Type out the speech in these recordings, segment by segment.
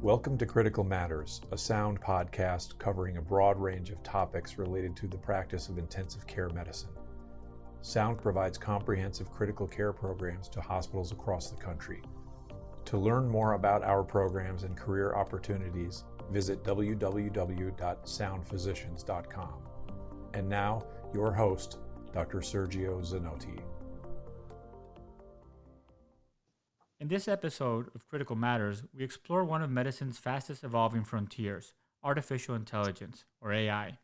Welcome to Critical Matters, a sound podcast covering a broad range of topics related to the practice of intensive care medicine. Sound provides comprehensive critical care programs to hospitals across the country. To learn more about our programs and career opportunities, visit www.soundphysicians.com. And now, your host, Dr. Sergio Zanotti. In this episode of Critical Matters, we explore one of medicine's fastest evolving frontiers, artificial intelligence, or AI.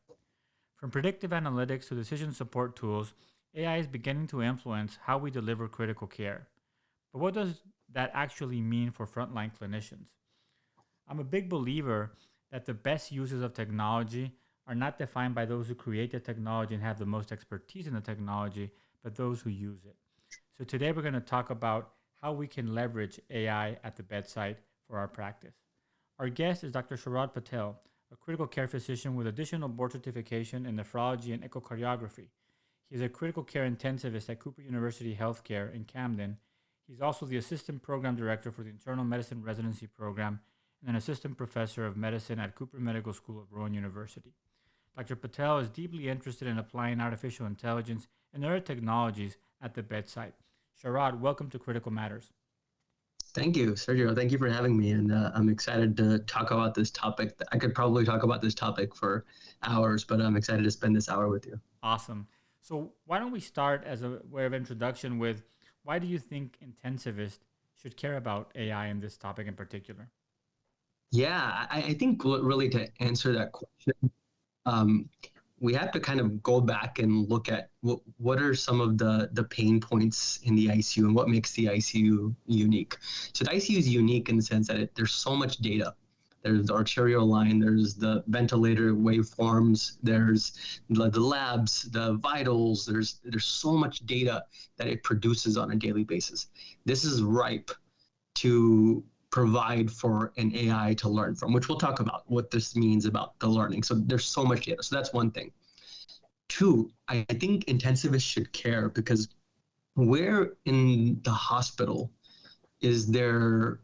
From predictive analytics to decision support tools, AI is beginning to influence how we deliver critical care. But what does that actually mean for frontline clinicians? I'm a big believer that the best uses of technology are not defined by those who create the technology and have the most expertise in the technology, but those who use it. So today we're going to talk about how we can leverage AI at the bedside for our practice. Our guest is Dr. Sharad Patel, a critical care physician with additional board certification in nephrology and echocardiography. He is a critical care intensivist at Cooper University Healthcare in Camden. He's also the assistant program director for the Internal Medicine Residency Program and an assistant professor of medicine at Cooper Medical School of Rowan University. Dr. Patel is deeply interested in applying artificial intelligence and other technologies at the bedside. Sharad, welcome to Critical Matters. Thank you, Sergio. Thank you for having me. And I'm excited to talk about this topic. I could probably talk about this topic for hours, but I'm excited to spend this hour with you. Awesome. So why don't we start as a way of introduction with why do you think intensivists should care about AI in this topic in particular? Yeah, I think really to answer that question, we have to kind of go back and look at what are some of the pain points in the ICU and what makes the ICU unique. So the ICU is unique in the sense that there's so much data. There's the arterial line, there's the ventilator waveforms, there's the labs, the vitals, there's so much data that it produces on a daily basis. This is ripe to provide for an AI to learn from, which we'll talk about what this means about the learning. So there's so much data. So that's one thing. Two, I think intensivists should care because where in the hospital is there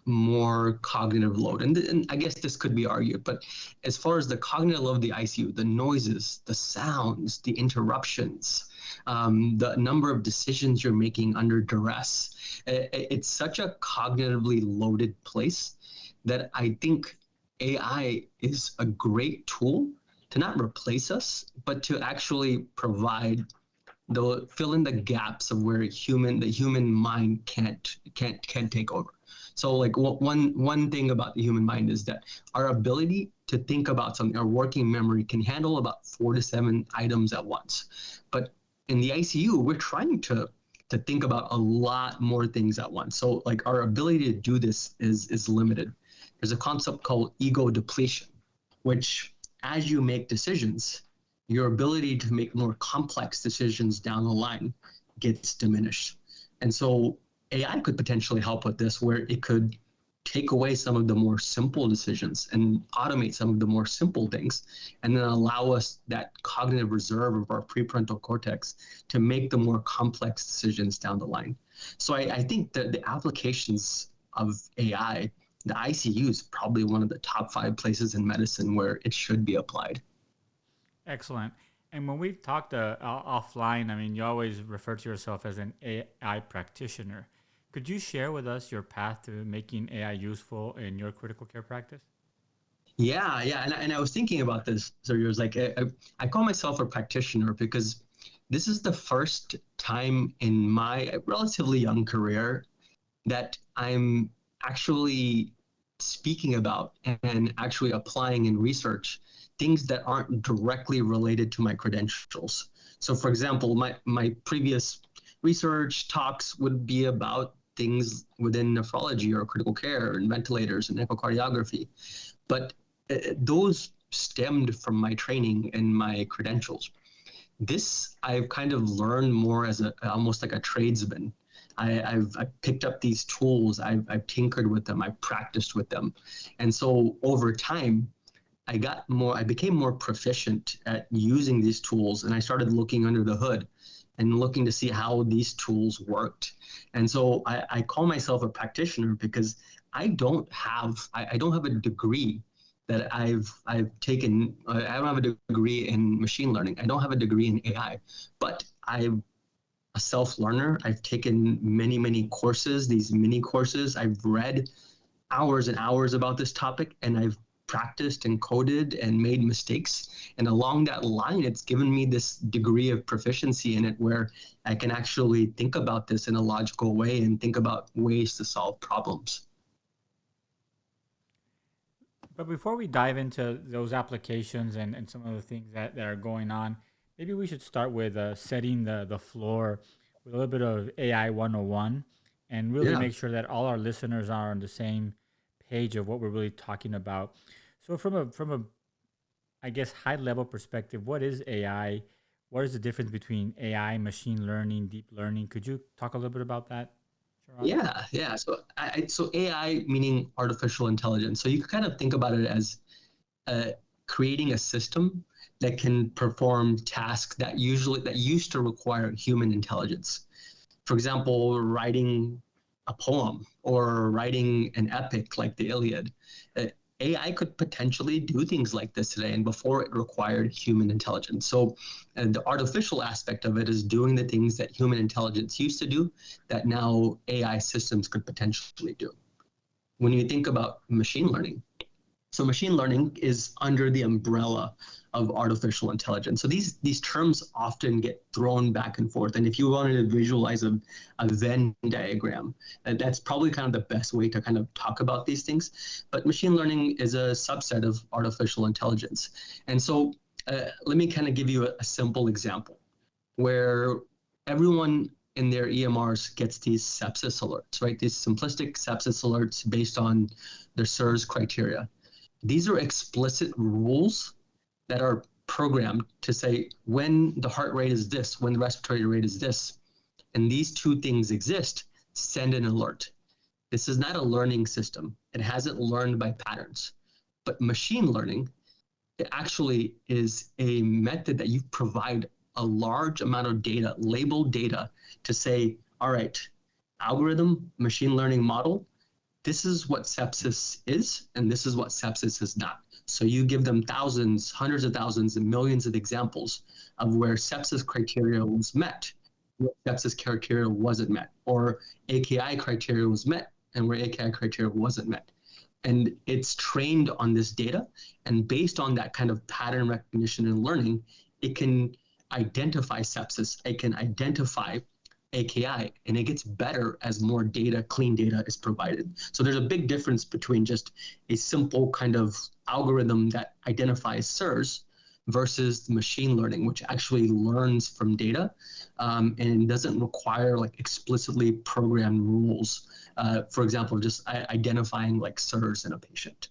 more cognitive load? And I guess this could be argued, but as far as the cognitive load of the ICU, the noises, the sounds, the interruptions, the number of decisions you're making under duress, it's such a cognitively loaded place that I think AI is a great tool to not replace us, but to actually provide fill in the gaps of where the human mind can't take over. So like one thing about the human mind is that our ability to think about something, our working memory can handle about 4 to 7 items at once. But in the ICU, we're trying to think about a lot more things at once. So like our ability to do this is limited. There's a concept called ego depletion, which as you make decisions, your ability to make more complex decisions down the line gets diminished. And so AI could potentially help with this, where it could take away some of the more simple decisions and automate some of the more simple things, and then allow us that cognitive reserve of our prefrontal cortex to make the more complex decisions down the line. So I think that the applications of AI, the ICU is probably one of the top 5 places in medicine where it should be applied. Excellent. And when we've talked offline, I mean, you always refer to yourself as an AI practitioner. Could you share with us your path to making AI useful in your critical care practice? Yeah. And I was thinking about this. So it was like, I call myself a practitioner because this is the first time in my relatively young career that I'm actually speaking about and actually applying in research things that aren't directly related to my credentials. So for example, my previous research talks would be about things within nephrology or critical care and ventilators and echocardiography. But those stemmed from my training and my credentials. This I've kind of learned more as almost like a tradesman. I've picked up these tools, I've tinkered with them, I've practiced with them. And so over time, I became more proficient at using these tools, and I started looking under the hood and looking to see how these tools worked. And so I call myself a practitioner because I don't have a degree that I've taken. I don't have a degree in machine learning. I don't have a degree in AI, but I'm a self-learner. I've taken many courses, these mini courses. I've read hours and hours about this topic, and I've practiced and coded and made mistakes. And along that line, it's given me this degree of proficiency in it where I can actually think about this in a logical way and think about ways to solve problems. But before we dive into those applications and some of the things that are going on, maybe we should start with setting the floor with a little bit of AI 101 and really Yeah. make sure that all our listeners are on the same page of what we're really talking about. So from a I guess high level perspective, what is AI? What is the difference between AI, machine learning, deep learning? Could you talk a little bit about that, Sharad? Yeah. So AI meaning artificial intelligence. So you can kind of think about it as uh, creating a system that can perform tasks that used to require human intelligence. For example, writing a poem or writing an epic like the Iliad. Uh, AI could potentially do things like this today, and before it required human intelligence. So, the artificial aspect of it is doing the things that human intelligence used to do that now AI systems could potentially do. When you think about machine learning, so machine learning is under the umbrella of artificial intelligence. So these terms often get thrown back and forth. And if you wanted to visualize a Venn diagram, that's probably kind of the best way to kind of talk about these things. But machine learning is a subset of artificial intelligence. And so let me kind of give you a simple example where everyone in their EMRs gets these sepsis alerts, right? These simplistic sepsis alerts based on their SIRS criteria. These are explicit rules that are programmed to say when the heart rate is this, when the respiratory rate is this, and these two things exist, send an alert. This is not a learning system. It hasn't learned by patterns. But machine learning, it actually is a method that you provide a large amount of data, labeled data, to say, all right, algorithm, machine learning model, this is what sepsis is, and this is what sepsis is not. So you give them thousands, hundreds of thousands, and millions of examples of where sepsis criteria was met, where sepsis criteria wasn't met, or AKI criteria was met, and where AKI criteria wasn't met. And it's trained on this data, and based on that kind of pattern recognition and learning, it can identify sepsis, it can identify AKI, and it gets better as more data, clean data is provided. So there's a big difference between just a simple kind of algorithm that identifies SIRS versus machine learning, which actually learns from data and doesn't require like explicitly programmed rules. For example, just identifying like SIRS in a patient.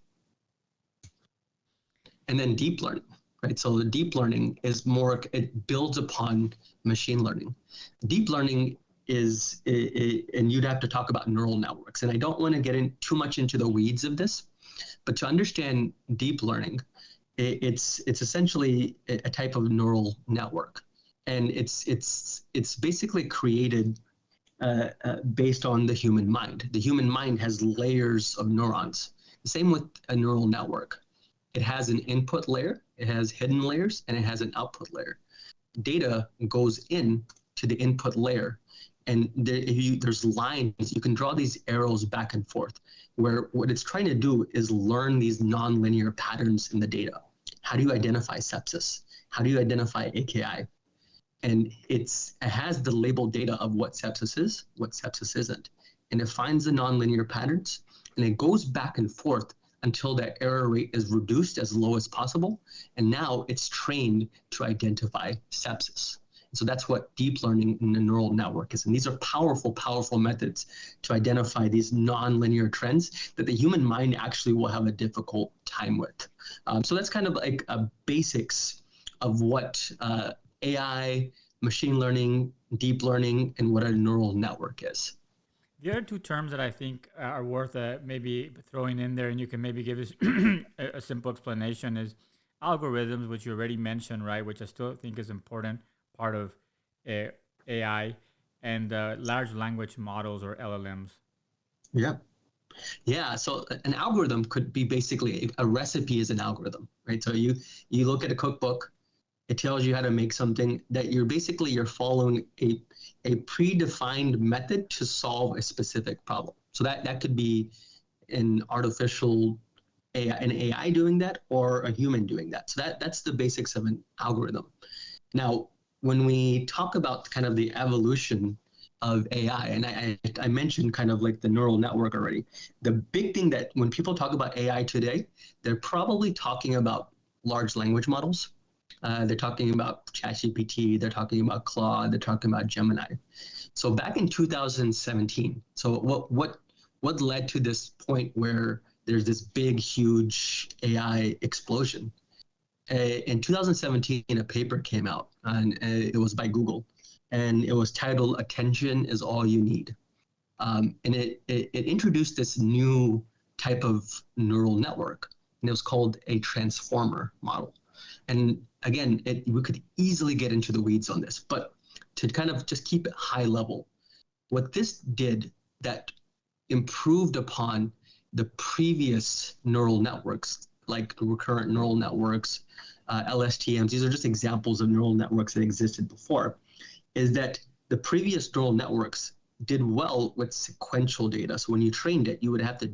And then deep learning, right? So the deep learning is more, it builds upon machine learning. Deep learning is, and you'd have to talk about neural networks. And I don't want to get in too much into the weeds of this, but to understand deep learning, it's essentially a type of neural network. And it's basically created based on the human mind. The human mind has layers of neurons. The same with a neural network. It has an input layer, it has hidden layers, and it has an output layer. Data goes in to the input layer, and there's lines. You can draw these arrows back and forth, where what it's trying to do is learn these nonlinear patterns in the data. How do you identify sepsis? How do you identify AKI? And it has the labeled data of what sepsis is, what sepsis isn't. And it finds the nonlinear patterns, and it goes back and forth until that error rate is reduced as low as possible. And now it's trained to identify sepsis. So that's what deep learning in the neural network is. And these are powerful, powerful methods to identify these nonlinear trends that the human mind actually will have a difficult time with. So that's kind of like a basics of what AI, machine learning, deep learning, and what a neural network is. The other two terms that I think are worth maybe throwing in there, and you can maybe give us a simple explanation, is algorithms, which you already mentioned, right? Which I still think is important part of AI and large language models or LLMs? Yeah. Yeah. So an algorithm could be basically a recipe is an algorithm, right? So you look at a cookbook, it tells you how to make something that you're following a predefined method to solve a specific problem. So that could be an artificial AI, an AI doing that or a human doing that. So that's the basics of an algorithm. Now, when we talk about kind of the evolution of AI, and I mentioned kind of like the neural network already, the big thing that when people talk about AI today, they're probably talking about large language models. They're talking about ChatGPT, they're talking about Claude, they're talking about Gemini. So back in 2017, so what led to this point where there's this big, huge AI explosion? In 2017, a paper came out, and it was by Google, and it was titled "Attention is All You Need." And it introduced this new type of neural network, and it was called a transformer model. And again, we could easily get into the weeds on this, but to kind of just keep it high level, what this did that improved upon the previous neural networks, like recurrent neural networks, LSTMs, these are just examples of neural networks that existed before, is that the previous neural networks did well with sequential data. So when you trained it, you would have to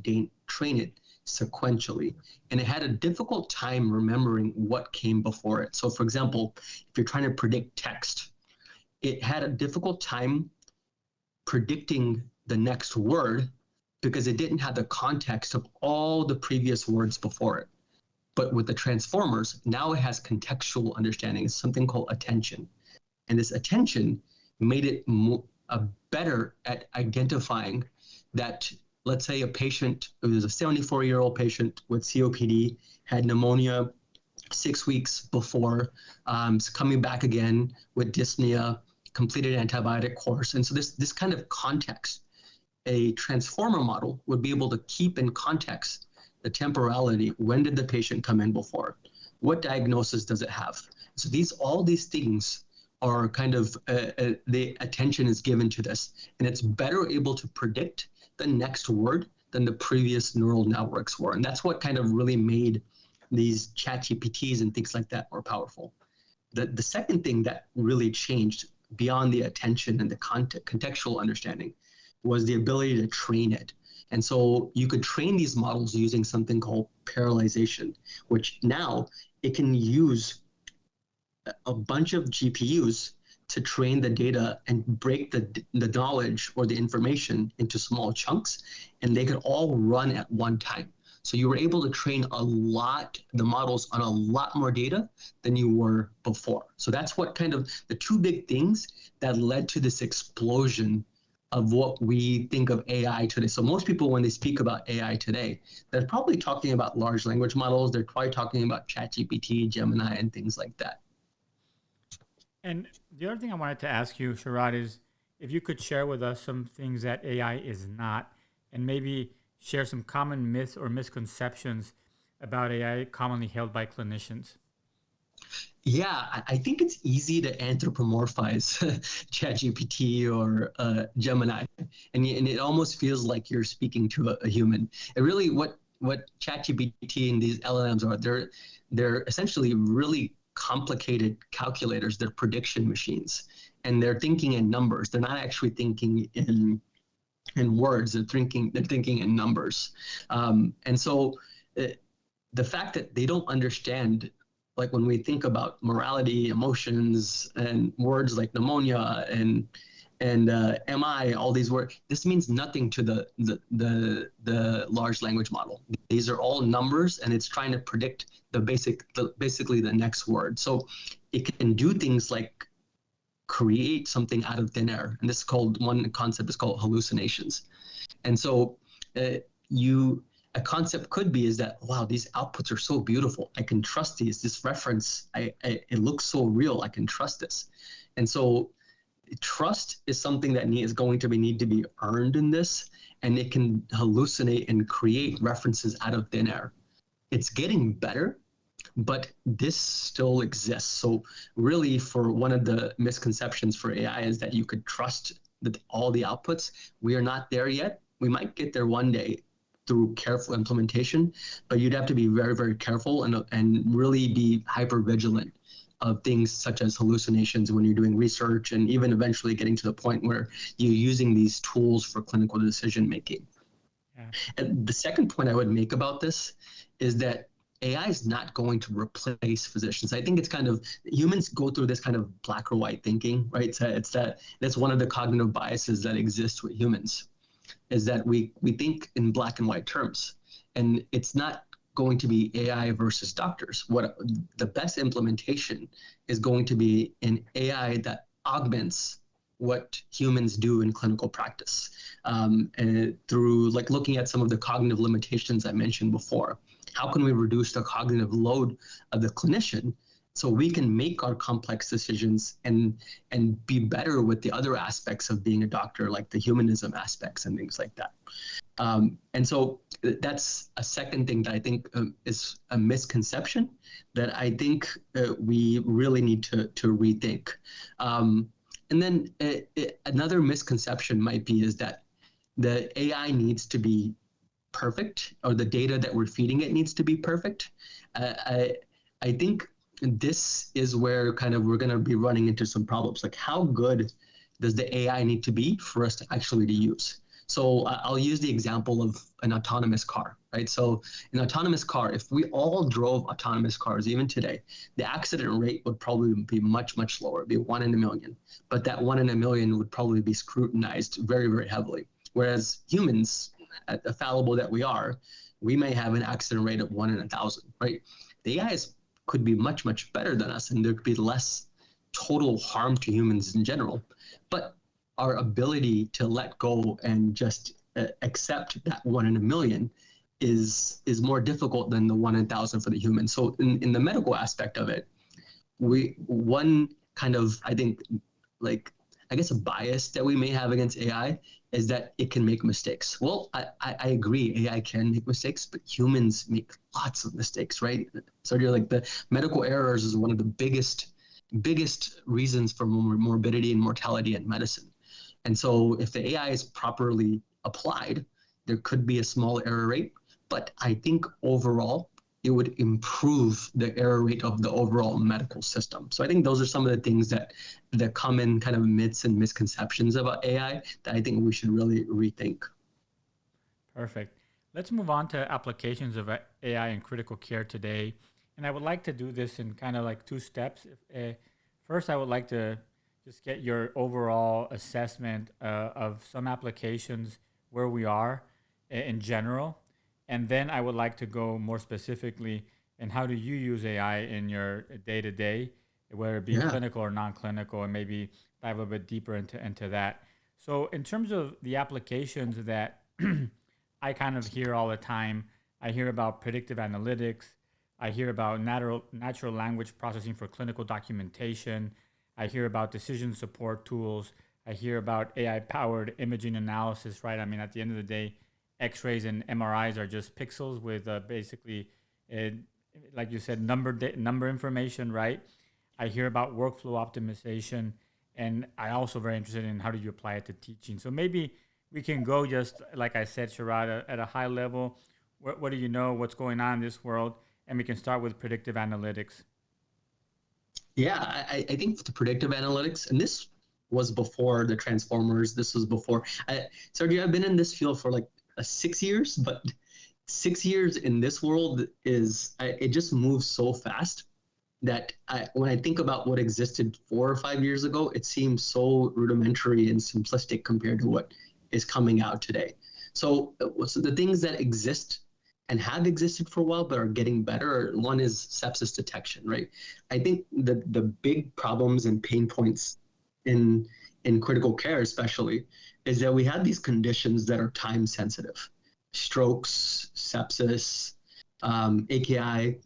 train it sequentially. And it had a difficult time remembering what came before it. So for example, if you're trying to predict text, it had a difficult time predicting the next word because it didn't have the context of all the previous words before it. But with the transformers, now it has contextual understanding. It's something called attention. And this attention made it better at identifying that, let's say a patient, it was a 74-year-old patient with COPD, had pneumonia 6 weeks before, coming back again with dyspnea, completed antibiotic course. And so this kind of context, a transformer model would be able to keep in context the temporality. When did the patient come in before? What diagnosis does it have? So all these things are kind of the attention is given to this, and it's better able to predict the next word than the previous neural networks were. And that's what kind of really made these chat GPTs and things like that more powerful. The second thing that really changed beyond the attention and the contextual understanding was the ability to train it. And so you could train these models using something called parallelization, which now it can use a bunch of GPUs to train the data and break the knowledge or the information into small chunks, and they could all run at one time. So you were able to train the models on a lot more data than you were before. So that's what kind of the two big things that led to this explosion of what we think of AI today. So most people, when they speak about AI today, they're probably talking about large language models. They're probably talking about ChatGPT, Gemini, and things like that. And the other thing I wanted to ask you, Sharad, is if you could share with us some things that AI is not, and maybe share some common myths or misconceptions about AI commonly held by clinicians. Yeah, I think it's easy to anthropomorphize ChatGPT or Gemini, and it almost feels like you're speaking to a human. It really, what ChatGPT and these LLMs are, they're essentially really complicated calculators. They're prediction machines, and they're thinking in numbers. They're not actually thinking in words. They're thinking in numbers, and so the fact that they don't understand, like when we think about morality, emotions, and words like pneumonia and MI, all these words, this means nothing to the large language model. These are all numbers, and it's trying to predict basically the next word. So it can do things like create something out of thin air, and one concept is called hallucinations. And so a concept could be is that, wow, these outputs are so beautiful. I can trust these. This reference, it looks so real. I can trust this. And so trust is something that is going to need to be earned in this, and it can hallucinate and create references out of thin air. It's getting better, but this still exists. So really, for one of the misconceptions for AI is that you could trust that all the outputs. We are not there yet. We might get there one day through careful implementation, but you'd have to be very, very careful and really be hyper vigilant of things such as hallucinations when you're doing research, and even eventually getting to the point where you're using these tools for clinical decision making. Yeah. And the second point I would make about this is that AI is not going to replace physicians. I think it's kind of, humans go through this kind of black or white thinking, right? So that's one of the cognitive biases that exists with humans, is that we think in black and white terms, and it's not going to be AI versus doctors. What the best implementation is going to be an AI that augments what humans do in clinical practice, and through like looking at some of the cognitive limitations I mentioned before. How can we reduce the cognitive load of the clinician so we can make our complex decisions and be better with the other aspects of being a doctor, like the humanism aspects and things like that. And so that's a second thing that I think is a misconception that I think we really need to rethink. And then another misconception might be is that the AI needs to be perfect, or the data that we're feeding it needs to be perfect. I think this is where kind of we're going to be running into some problems. Like, how good does the AI need to be for us to actually to use? So I'll use the example of an autonomous car, right? So an autonomous car, if we all drove autonomous cars, even today, the accident rate would probably be much, much lower. It'd be 1 in a million. But that 1 in a million would probably be scrutinized very, very heavily. Whereas humans, the fallible that we are, we may have an accident rate of 1 in 1,000, right? The AIs could be much, much better than us, and there could be less total harm to humans in general. But our ability to let go and just accept that 1 in a million is more difficult than the 1 in 1,000 for the human. So in the medical aspect of it, one kind of, I think, like, I guess a bias that we may have against AI is that it can make mistakes. Well, I agree, AI can make mistakes, but humans make lots of mistakes, right? So you're like, the medical errors is one of the biggest reasons for morbidity and mortality in medicine. And so if the AI is properly applied, there could be a small error rate, but I think overall it would improve the error rate of the overall medical system. So I think those are some of the things that common kind of myths and misconceptions about AI that I think we should really rethink. Perfect. Let's move on to applications of AI in critical care today. And I would like to do this in kind of like 2 steps. First, I would like to just get your overall assessment of some applications where we are in general. And then I would like to go more specifically in how do you use AI in your day-to-day, whether it be clinical or non-clinical, and maybe dive a bit deeper into that. So in terms of the applications that I kind of hear all the time, I hear about predictive analytics. I hear about natural language processing for clinical documentation. I hear about decision support tools. I hear about AI-powered imaging analysis, right? I mean, at the end of the day, X-rays and MRIs are just pixels with basically, like you said, number information, right? I hear about workflow optimization, and I'm also very interested in how do you apply it to teaching. So maybe we can go just, like I said, Sharad, at a high level. What do you know? What's going on in this world? And we can start with predictive analytics. Yeah, I think the predictive analytics, and this was before the transformers. This was before. Sergio, I've been in this field for like 6 years, but 6 years in this world it just moves so fast that when I think about what existed 4 or 5 years ago, it seems so rudimentary and simplistic compared to what is coming out today. So the things that exist and have existed for a while but are getting better, one is sepsis detection, right? I think the big problems and pain points in critical care especially is that we have these conditions that are time sensitive. Strokes, sepsis, AKI,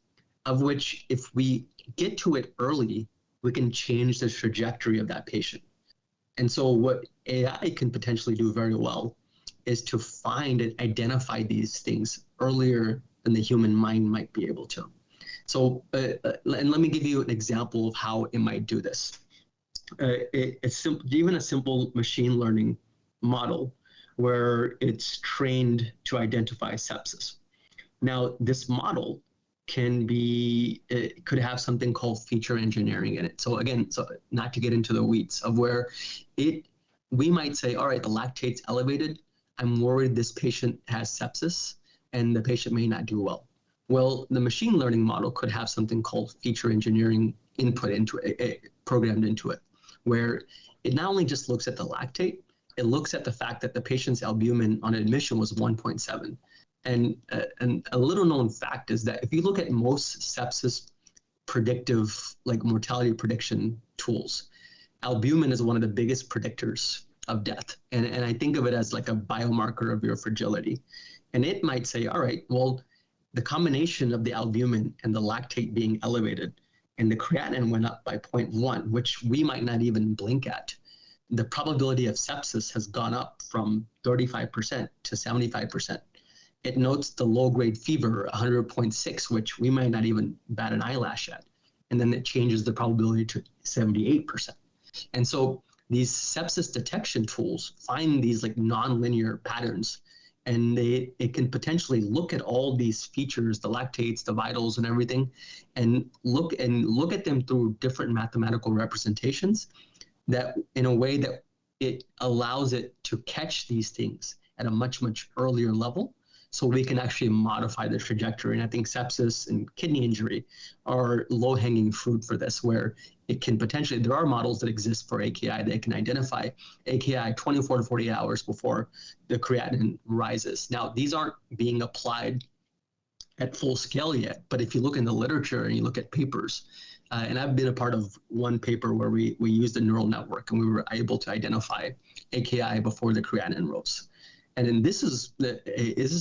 of which if we get to it early, we can change the trajectory of that patient. And so what AI can potentially do very well is to find and identify these things earlier than the human mind might be able to. So, and let me give you an example of how it might do this. Even a simple machine learning model where it's trained to identify sepsis. Now, this model it could have something called feature engineering in it. So again, so not to get into the weeds of where we might say, all right, the lactate's elevated. I'm worried this patient has sepsis and the patient may not do well. Well, the machine learning model could have something called feature engineering input into it, programmed into it, where it not only just looks at the lactate, it looks at the fact that the patient's albumin on admission was 1.7. And a little known fact is that if you look at most sepsis predictive, like mortality prediction tools, albumin is one of the biggest predictors of death. And I think of it as like a biomarker of your fragility. And it might say, all right, well, the combination of the albumin and the lactate being elevated and the creatinine went up by 0.1, which we might not even blink at. The probability of sepsis has gone up from 35% to 75%. It notes the low-grade fever, 100.6, which we might not even bat an eyelash at. And then it changes the probability to 78%. And so these sepsis detection tools find these like nonlinear patterns, and it can potentially look at all these features, the lactates, the vitals, and everything, and look at them through different mathematical representations that in a way that it allows it to catch these things at a much, much earlier level, so we can actually modify the trajectory. And I think sepsis and kidney injury are low-hanging fruit for this, where it can potentially, there are models that exist for AKI that can identify AKI 24 to 40 hours before the creatinine rises. Now, these aren't being applied at full scale yet, but if you look in the literature and you look at papers, and I've been a part of one paper where we used a neural network and we were able to identify AKI before the creatinine rose. And then this is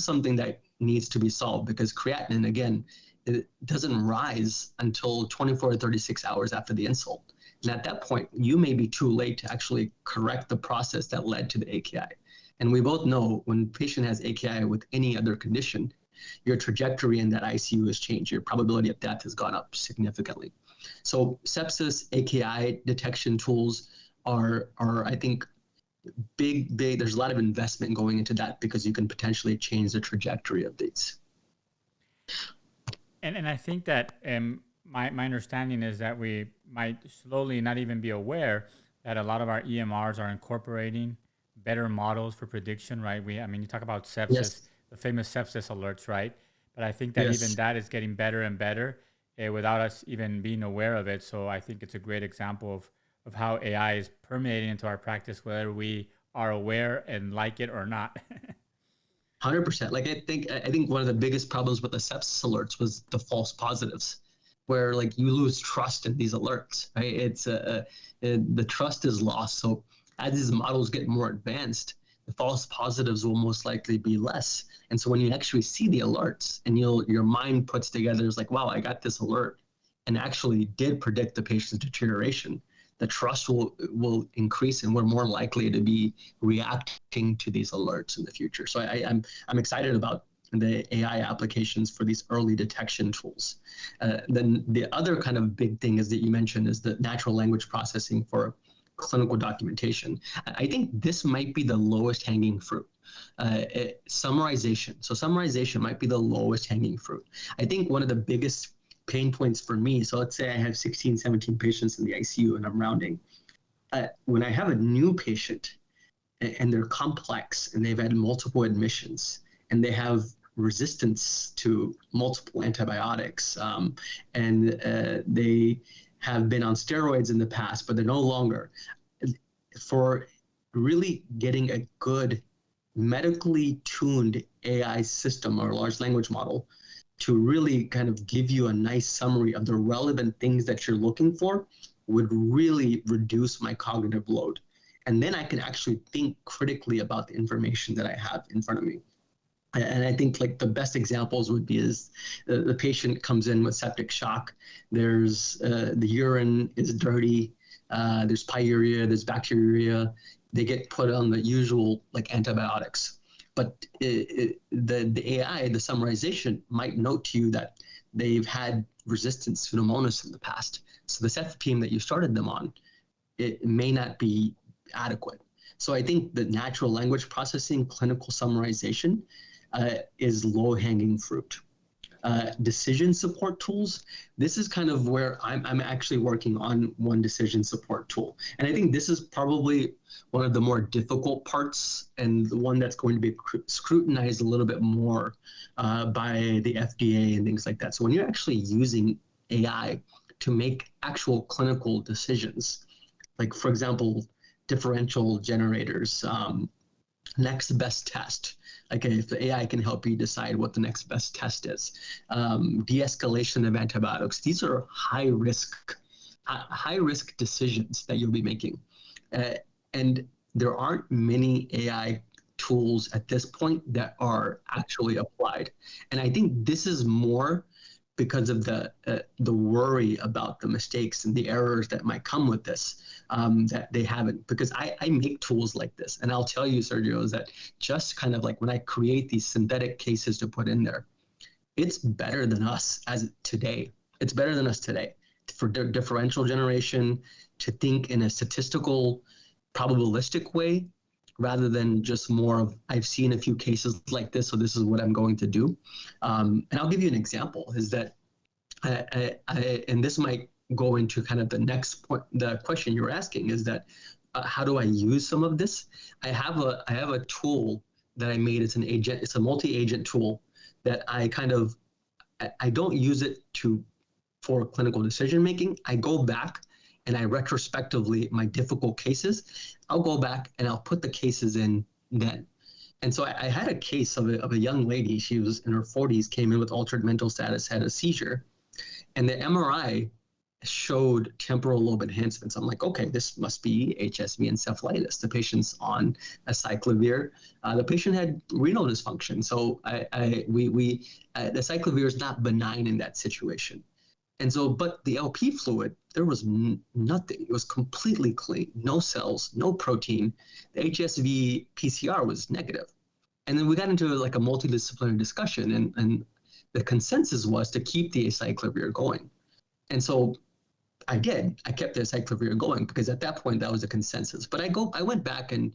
something that needs to be solved, because creatinine, again, it doesn't rise until 24 to 36 hours after the insult. And at that point, you may be too late to actually correct the process that led to the AKI. And we both know when a patient has AKI with any other condition, your trajectory in that ICU has changed. Your probability of death has gone up significantly. So sepsis, AKI detection tools are I think, big. There's a lot of investment going into that because you can potentially change the trajectory of these. And I think that my understanding is that we might slowly not even be aware that a lot of our EMRs are incorporating better models for prediction, right? I mean, you talk about sepsis, Yes. the famous sepsis alerts, right? But I think that even that is getting better and better without us even being aware of it. So I think it's a great example of how AI is permeating into our practice, whether we are aware and like it or not. 100%. Like I think one of the biggest problems with the sepsis alerts was the false positives, where like you lose trust in these alerts, right? It's the trust is lost. So as these models get more advanced, the false positives will most likely be less. And so when you actually see the alerts and your mind puts together, it's like, wow, I got this alert and actually did predict the patient's deterioration, the trust will increase, and we're more likely to be reacting to these alerts in the future. So I'm excited about the AI applications for these early detection tools. Then the other kind of big thing is that you mentioned is the natural language processing for clinical documentation. I think this might be the lowest hanging fruit. Summarization. So summarization might be the lowest hanging fruit. I think one of the biggest pain points for me, so let's say I have 16, 17 patients in the ICU and I'm rounding. When I have a new patient and they're complex and they've had multiple admissions and they have resistance to multiple antibiotics, and they have been on steroids in the past, but they're no longer, for really getting a good medically tuned AI system or large language model to really kind of give you a nice summary of the relevant things that you're looking for would really reduce my cognitive load. And then I can actually think critically about the information that I have in front of me. And I think like the best examples would be is the patient comes in with septic shock. There's the urine is dirty. There's pyuria, there's bacteriuria. They get put on the usual like antibiotics. But the AI, the summarization might note to you that they've had resistance to pseudomonas in the past. So the cefepime that you started them on, it may not be adequate. So I think the natural language processing, clinical summarization is low-hanging fruit. Decision support tools, this is kind of where I'm actually working on one decision support tool. And I think this is probably one of the more difficult parts and the one that's going to be scrutinized a little bit more by the FDA and things like that. So when you're actually using AI to make actual clinical decisions, like for example, differential generators, next best test, like if the AI can help you decide what the next best test is, de-escalation of antibiotics. These are high risk decisions that you'll be making, and there aren't many AI tools at this point that are actually applied. And I think this is more because of the worry about the mistakes and the errors that might come with this, that they haven't. Because I make tools like this, and I'll tell you, Sergio, is that just kind of like when I create these synthetic cases to put in there, it's better than us as today. It's better than us today for differential generation, to think in a statistical, probabilistic way, rather than just more of, I've seen a few cases like this, so this is what I'm going to do. And I'll give you an example, is that, and this might go into kind of the next point, the question you're asking, is that how do I use some of this? I have a tool that I made. It's an agent. It's a multi-agent tool that I don't use it for clinical decision making. I go back and I retrospectively, my difficult cases, I'll go back and I'll put the cases in then. And so I had a case of a young lady. She was in her 40s, came in with altered mental status, had a seizure, and the MRI showed temporal lobe enhancements. I'm like, okay, this must be HSV encephalitis. The patient's on acyclovir. The patient had renal dysfunction. So the acyclovir is not benign in that situation. And so, but the LP fluid, there was nothing. It was completely clean, no cells, no protein. The HSV PCR was negative. And then we got into like a multidisciplinary discussion, and the consensus was to keep the acyclovir going. And so I did. I kept the acyclovir going because at that point that was a consensus. But I went back and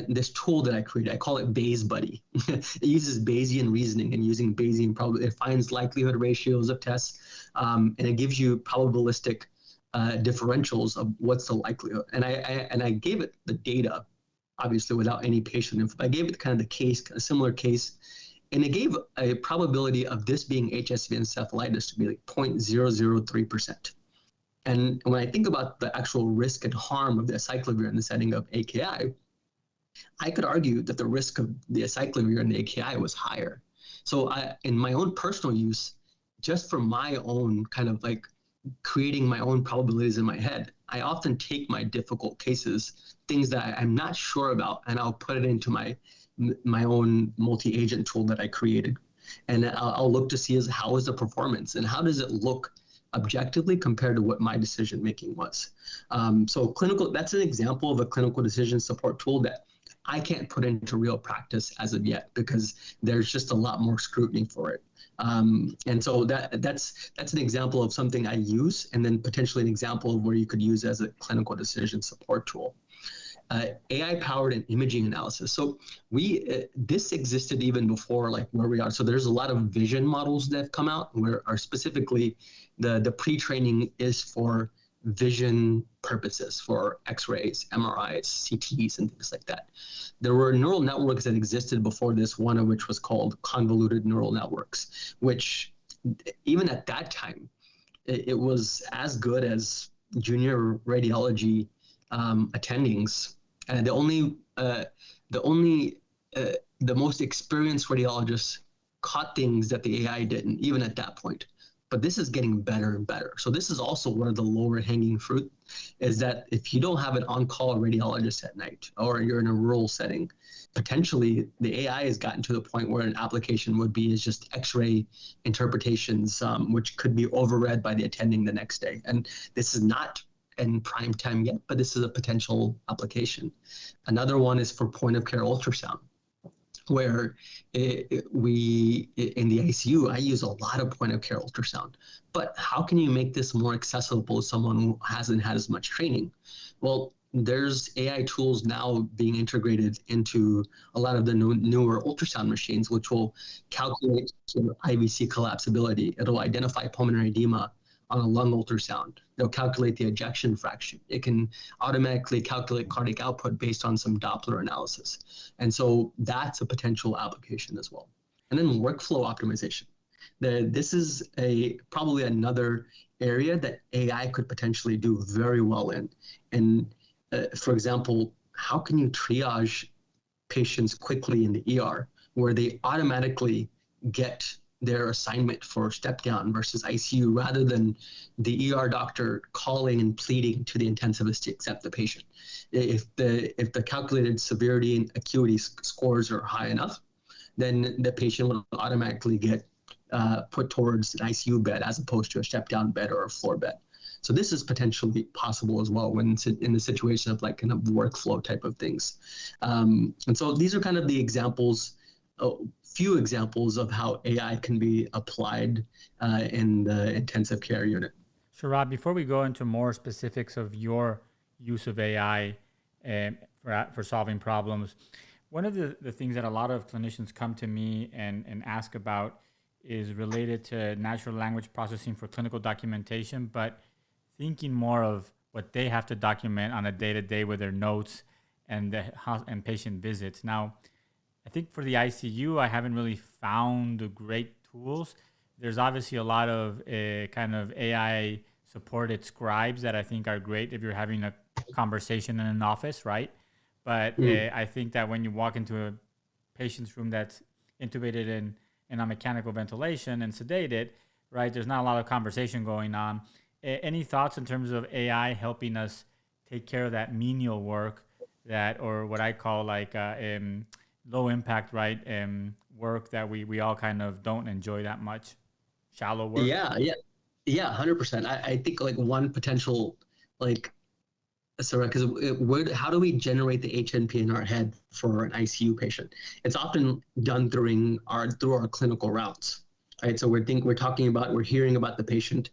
this tool that I created, I call it Bayes Buddy. It uses Bayesian reasoning, and using Bayesian probability, it finds likelihood ratios of tests, and it gives you probabilistic differentials of what's the likelihood. And I gave it the data, obviously without any patient info. I gave it kind of the case, a similar case, and it gave a probability of this being HSV encephalitis to be like 0.003%. And when I think about the actual risk and harm of the acyclovir in the setting of AKI, I could argue that the risk of the acyclovir in the AKI was higher. So in my own personal use, just for my own kind of like creating my own probabilities in my head, I often take my difficult cases, things that I'm not sure about, and I'll put it into my own multi-agent tool that I created. And I'll look to see how is the performance and how does it look objectively compared to what my decision making was. So that's an example of a clinical decision support tool that I can't put into real practice as of yet because there's just a lot more scrutiny for it. And so that's an example of something I use, and then potentially an example of where you could use as a clinical decision support tool. AI-powered and imaging analysis. So this existed even before like where we are. So there's a lot of vision models that have come out where are specifically the pre-training is for vision purposes, for X-rays, MRIs, CTs, and things like that. There were neural networks that existed before this, one of which was called convoluted neural networks, which even at that time, it was as good as junior radiology attendings. The most experienced radiologists caught things that the AI didn't, even at that point. But this is getting better and better. So this is also one of the lower hanging fruit, is that if you don't have an on-call radiologist at night, or you're in a rural setting, potentially the AI has gotten to the point where an application would be is just X-ray interpretations, which could be overread by the attending the next day. And this is not in prime time yet, but this is a potential application. Another one is for point of care ultrasound. where in the ICU, I use a lot of point of care ultrasound. But how can you make this more accessible to someone who hasn't had as much training? Well, there's AI tools now being integrated into a lot of the newer ultrasound machines, which will calculate IVC collapsibility. It'll identify pulmonary edema on a lung ultrasound. It'll calculate the ejection fraction. It can automatically calculate cardiac output based on some Doppler analysis. And so that's a potential application as well. And then workflow optimization. This is probably another area that AI could potentially do very well in. And for example, how can you triage patients quickly in the ER where they automatically get their assignment for step down versus ICU rather than the ER doctor calling and pleading to the intensivist to accept the patient. If the calculated severity and acuity scores are high enough, then the patient will automatically get put towards an ICU bed as opposed to a step down bed or a floor bed. So this is potentially possible as well when it's in the situation of like kind of workflow type of things. And so these are kind of the examples, few examples of how AI can be applied in the intensive care unit. Sharad, before we go into more specifics of your use of AI for solving problems, one of the things that a lot of clinicians come to me and ask about is related to natural language processing for clinical documentation, but thinking more of what they have to document on a day-to-day with their notes and patient visits. Now, I think for the ICU, I haven't really found great tools. There's obviously a lot of kind of AI-supported scribes that I think are great if you're having a conversation in an office, right? But I think that when you walk into a patient's room that's intubated and on mechanical ventilation and sedated, right, there's not a lot of conversation going on. Any thoughts in terms of AI helping us take care of that menial work or what I call like low impact, right, work that we all kind of don't enjoy that much, shallow work? Yeah, 100%. I think like one potential like sorry, because how do we generate the HNP in our head for an ICU patient? It's often done through our clinical routes, right? So we're hearing about the patient.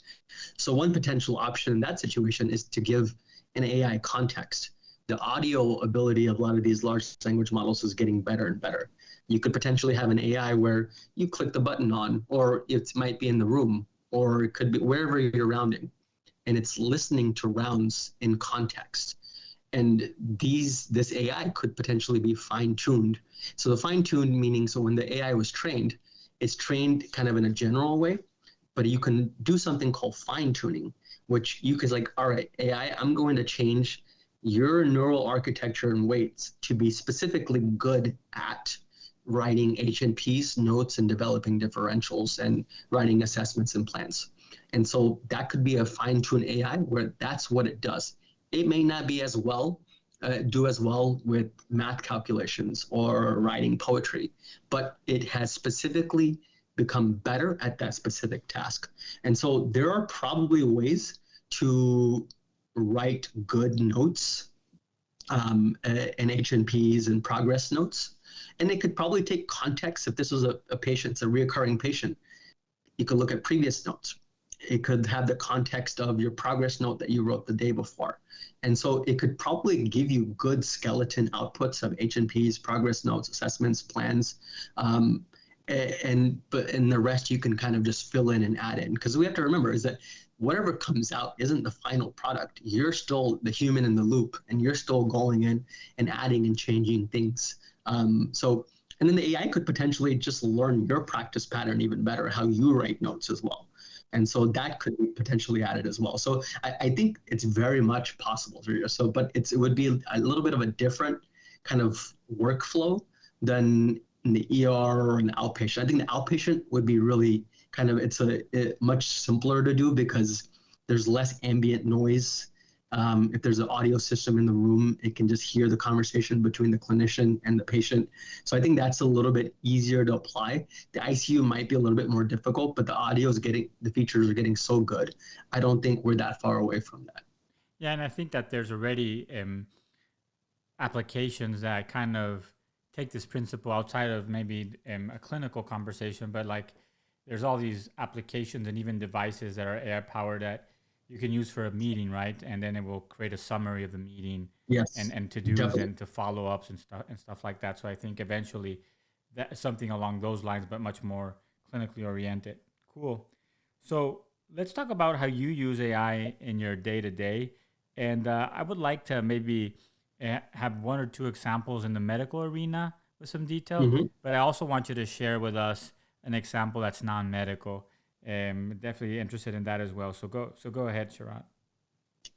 So one potential option in that situation is to give an AI context. The audio ability of a lot of these large language models is getting better and better. You could potentially have an AI where you click the button on, or it might be in the room, or it could be wherever you're rounding, and it's listening to rounds in context. And this AI could potentially be fine-tuned. So the fine-tuned meaning, so when the AI was trained, it's trained kind of in a general way, but you can do something called fine-tuning, which you could like, all right, AI, I'm going to change your neural architecture and weights to be specifically good at writing HNPs, notes, and developing differentials and writing assessments and plans. And so that could be a fine-tuned AI where that's what it does. It may not be do as well with math calculations or writing poetry, but it has specifically become better at that specific task. And so there are probably ways to write good notes and HNPs and progress notes. And it could probably take context. If this was a reoccurring patient, you could look at previous notes. It could have the context of your progress note that you wrote the day before. And so it could probably give you good skeleton outputs of HNPs, progress notes, assessments, plans. And the rest you can kind of just fill in and add in. Because we have to remember is that whatever comes out isn't the final product. You're still the human in the loop, and you're still going in and adding and changing things. And then the AI could potentially just learn your practice pattern even better, how you write notes as well. And so that could be potentially added as well. So I think it's very much possible. But it would be a little bit of a different kind of workflow than in the ER or an outpatient. I think the outpatient would be really kind of, it's much simpler to do because there's less ambient noise. If there's an audio system in the room, it can just hear the conversation between the clinician and the patient. So I think that's a little bit easier to apply. The ICU might be a little bit more difficult, but the features are getting so good. I don't think we're that far away from that. Yeah, and I think that there's already applications that kind of take this principle outside of maybe a clinical conversation, but like there's all these applications and even devices that are AI powered that you can use for a meeting, right? And then it will create a summary of the meeting Yes, and to dos definitely. and to follow ups and stuff like that. So I think eventually that something along those lines, but much more clinically oriented. Cool. So let's talk about how you use AI in your day to day. And I would like to maybe have one or two examples in the medical arena with some detail, Hmm. but I also want you to share with us an example that's non-medical. Definitely interested in that as well. So go ahead, Sharad.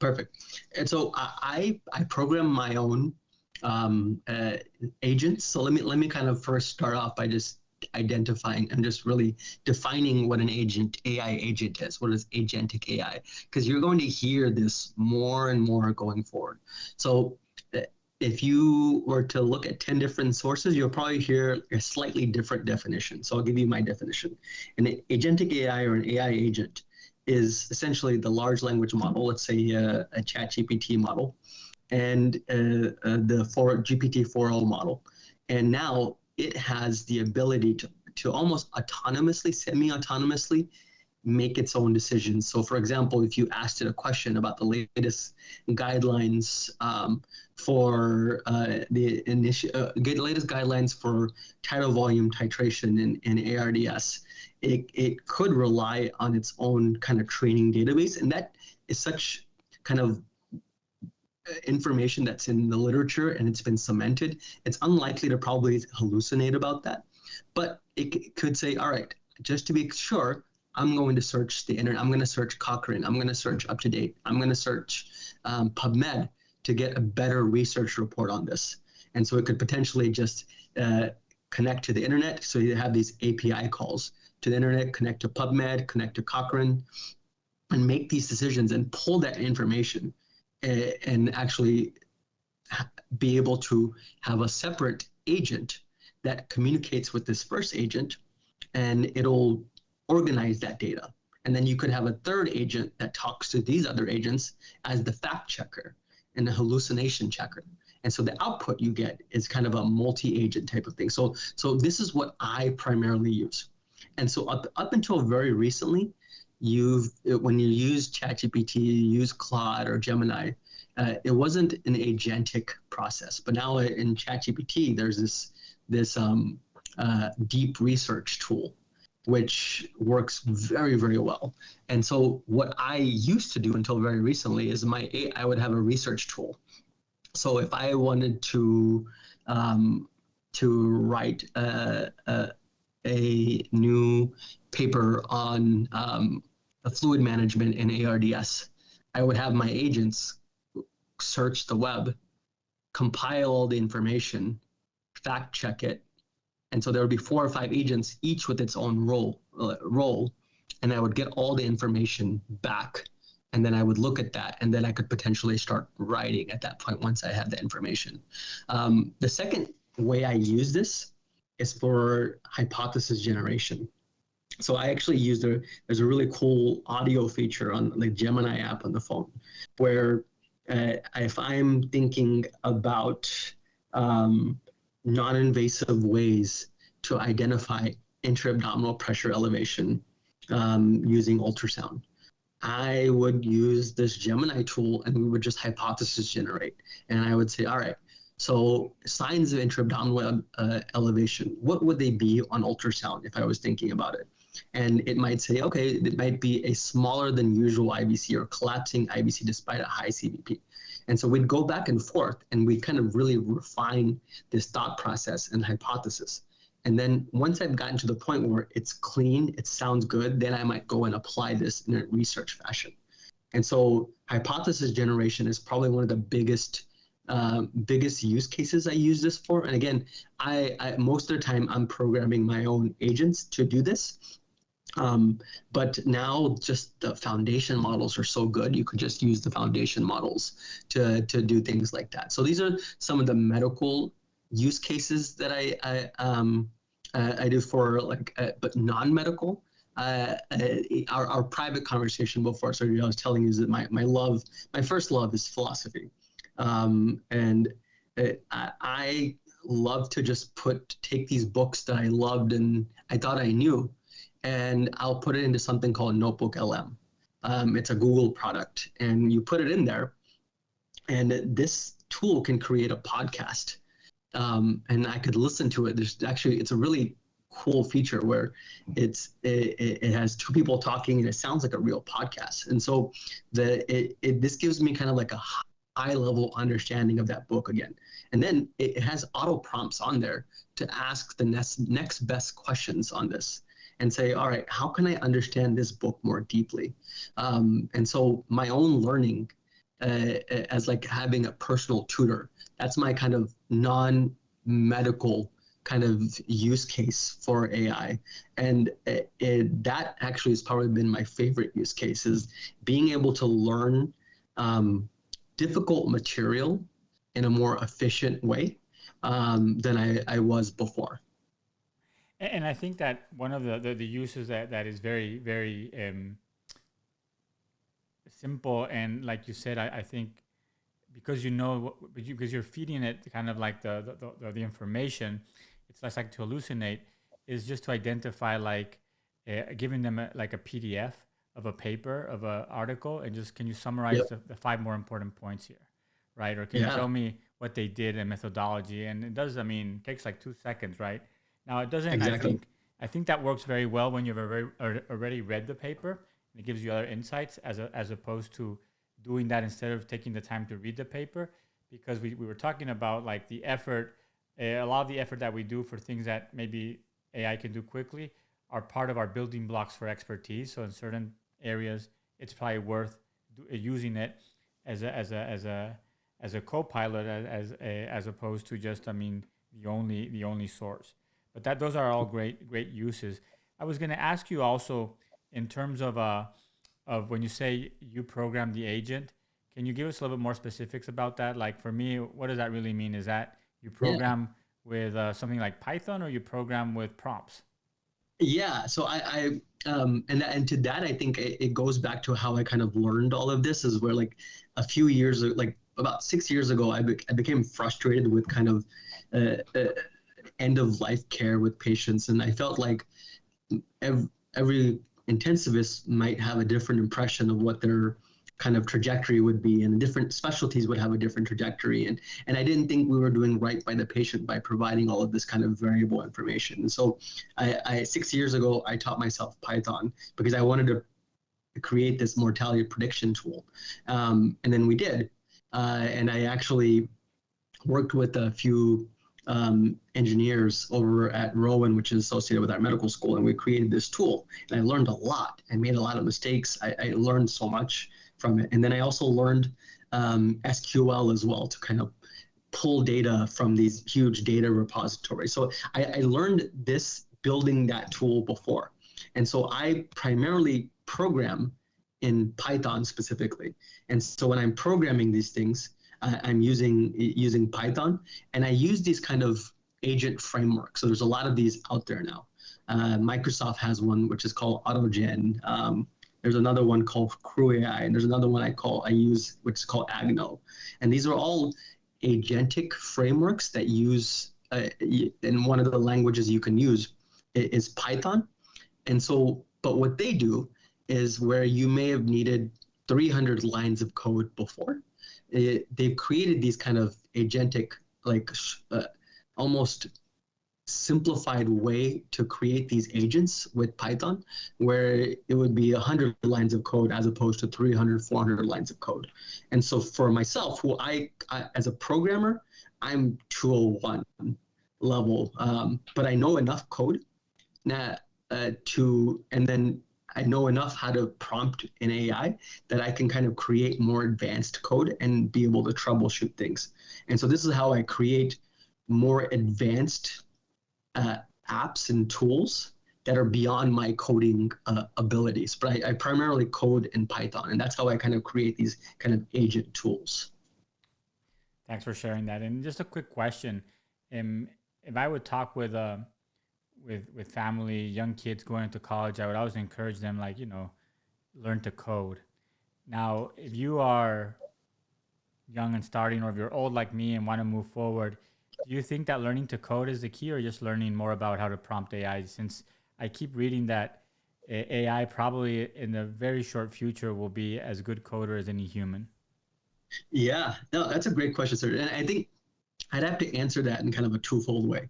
Perfect. And so I program my own uh, agents. So let me kind of first start off by just identifying and just really defining what an AI agent is. What is agentic AI? Because you're going to hear this more and more going forward. So uh, if you were to look at 10 different sources, you'll probably hear a slightly different definition. So I'll give you my definition. An agentic AI or an AI agent is essentially the large language model, let's say a ChatGPT model, and the GPT-4o model. And now it has the ability to almost autonomously, semi-autonomously make its own decisions. So, for example, if you asked it a question about the latest guidelines for latest guidelines for tidal volume titration in ARDS, it could rely on its own kind of training database, and that is such kind of information that's in the literature and it's been cemented. It's unlikely to probably hallucinate about that, but it could say, all right, just to be sure, I'm going to search the internet. I'm going to search Cochrane. I'm going to search UpToDate. I'm going to search PubMed to get a better research report on this. And so it could potentially just connect to the internet. So you have these API calls to the internet, connect to PubMed, connect to Cochrane, and make these decisions and pull that information and actually be able to have a separate agent that communicates with this first agent, and it'll organize that data. And then you could have a third agent that talks to these other agents as the fact checker and the hallucination checker. And so the output you get is kind of a multi-agent type of thing. So this is what I primarily use. And so up until very recently, when you use ChatGPT, you use Claude or Gemini, it wasn't an agentic process. But now in ChatGPT, there's this deep research tool, which works very, very well. And so what I used to do until very recently is I would have a research tool. So if I wanted to write a new paper on fluid management in ARDS, I would have my agents search the web, compile all the information, fact check it. And so there would be 4 or 5 agents, each with its own role, and I would get all the information back. And then I would look at that, and then I could potentially start writing at that point once I had the information. The second way I use this is for hypothesis generation. So I actually there's a really cool audio feature on the Gemini app on the phone, where if I'm thinking about non-invasive ways to identify intra-abdominal pressure elevation using ultrasound, I would use this Gemini tool and we would just hypothesis generate. And I would say, all right, so signs of intra-abdominal elevation, what would they be on ultrasound if I was thinking about it? And it might say, okay, it might be a smaller than usual IVC or collapsing IVC despite a high CVP. And so we'd go back and forth and we kind of really refine this thought process and hypothesis. And then once I've gotten to the point where it's clean, it sounds good, then I might go and apply this in a research fashion. And so hypothesis generation is probably one of the biggest use cases I use this for. And again, I most of the time I'm programming my own agents to do this. But now just the foundation models are so good, you could just use the foundation models to do things like that. So these are some of the medical use cases that I do for but non-medical. Our private conversation before Sergio, I was telling you that my first love is philosophy, and I love to just take these books that I loved and I thought I knew, and I'll put it into something called Notebook LM. It's a Google product, and you put it in there, and this tool can create a podcast, and I could listen to it. It's a really cool feature where it has two people talking and it sounds like a real podcast. And so this gives me kind of like a high level understanding of that book again. And then it has auto prompts on there to ask the next best questions on this and say, all right, how can I understand this book more deeply? And so my own learning as like having a personal tutor, that's my kind of non-medical kind of use case for AI. And that actually has probably been my favorite use case, is being able to learn difficult material in a more efficient way than I was before. And I think that one of the uses that is very, very simple, and like you said, I think because because you're feeding it kind of like the information, it's less like to hallucinate, is just to identify like giving them like a PDF of a paper of an article, and just, can you summarize the 5 more important points here, right? Or can you tell me what they did and methodology? And it does, it takes like 2 seconds, right? Now it doesn't. Exactly. I think that works very well when you've already read the paper, and it gives you other insights as opposed to doing that instead of taking the time to read the paper, because we were talking about like the effort, a lot of the effort that we do for things that maybe AI can do quickly are part of our building blocks for expertise. So in certain areas, it's probably worth using it as a co-pilot, as opposed to just the only source. But those are all great uses. I was going to ask you also, in terms of when you say you program the agent, can you give us a little bit more specifics about that? Like for me, what does that really mean? Is that you program with something like Python, or you program with prompts? Yeah, so and to that, I think it goes back to how I kind of learned all of this, is where like a few years, like about 6 years ago, I became frustrated with kind of end of life care with patients, and I felt like every intensivist might have a different impression of what their kind of trajectory would be, and different specialties would have a different trajectory. And I didn't think we were doing right by the patient by providing all of this kind of variable information. And so I 6 years ago, I taught myself Python because I wanted to create this mortality prediction tool. And then we did. And I actually worked with a few engineers over at Rowan, which is associated with our medical school, and we created this tool. And I learned a lot. I made a lot of mistakes. I learned so much from it. And then I also learned SQL as well, to kind of pull data from these huge data repositories. So I learned this building that tool before. And so I primarily program in Python specifically. And so when I'm programming these things, I'm using Python, and I use these kind of agent frameworks. So there's a lot of these out there now. Microsoft has one which is called AutoGen. There's another one called Crew AI, and there's another one I use which is called Agno. And these are all agentic frameworks that use, and one of the languages you can use is Python. And so, but what they do is where you may have needed 300 lines of code before, they've created these kind of agentic, like almost simplified way to create these agents with Python, where it would be 100 lines of code as opposed to 300, 400 lines of code. And so for myself, who I as a programmer, I'm 201 level, but I know enough code now and then I know enough how to prompt an AI that I can kind of create more advanced code and be able to troubleshoot things. And so this is how I create more advanced apps and tools that are beyond my coding abilities. But I primarily code in Python, and that's how I kind of create these kind of agent tools. Thanks for sharing that. And just a quick question: if I would talk with family, young kids going into college, I would always encourage them, like, learn to code. Now, if you are young and starting, or if you're old like me and want to move forward, Do you think that learning to code is the key, or just learning more about how to prompt AI? Since I keep reading that AI probably in the very short future will be as good coder as any human. Yeah, no, that's a great question, sir. And I think I'd have to answer that in kind of a twofold way.